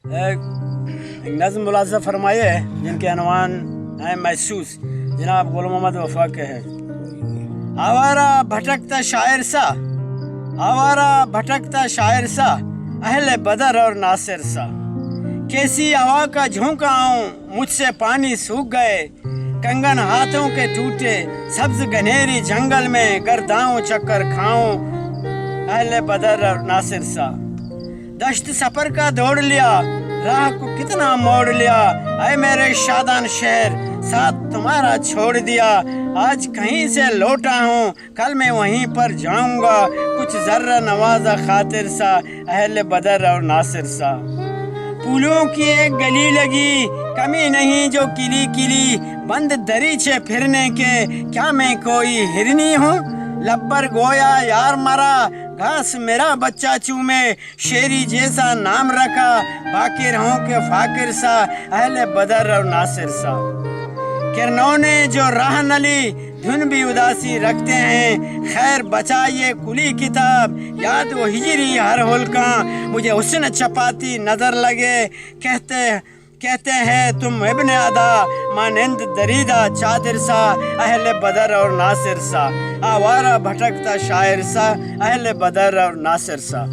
ایک نظم ملاحظہ فرمائے جن کے عنوان ہیں محسوس، جناب غلام محمد وفا کے ہے۔ آوارہ بھٹکتا شاعر سا، آوارہ بھٹکتا شاعر سا، اہل بدر اور ناصر سا، کیسی ہوا کا جھونکا آؤں، مجھ سے پانی سوکھ گئے، کنگن ہاتھوں کے ٹوٹے، سبز گھنیری جنگل میں گرداؤں چکر کھاؤں، اہل بدر اور ناصر سا۔ دشت سفر کا دوڑ لیا، راہ کو کتنا موڑ لیا، اے میرے شادان شہر ساتھ تمہارا چھوڑ دیا، آج کہیں سے لوٹا ہوں کل میں وہیں پر جاؤں گا، کچھ ذرہ نوازا خاطر سا، اہل بدر اور ناصر سا۔ پھولوں کی ایک گلی لگی، کمی نہیں جو کلی کلی، بند دریچے پھرنے کے، کیا میں کوئی ہرنی ہوں؟ لب پر گویا یار مرا، گھاس میرا بچہ چومے، شیری جیسا نام رکھا، باقر ہوں کہ فاقر سا، اہل بدر اور ناصر سا۔ کرنوں نے جو راہ نہ لی، دھن بھی اداسی رکھتے ہیں، خیر بچائیے کلی کتاب، یاد وہ ہجری ہر ہلکاں، مجھے حسن چھپاتی نظر لگے، کہتے ہیں تم ابن ادا، مانند دریدہ چادر سا، اہل بدر اور ناصر سا۔ آوارہ بھٹکتا شاعر سا، اہل بدر اور ناصر سا۔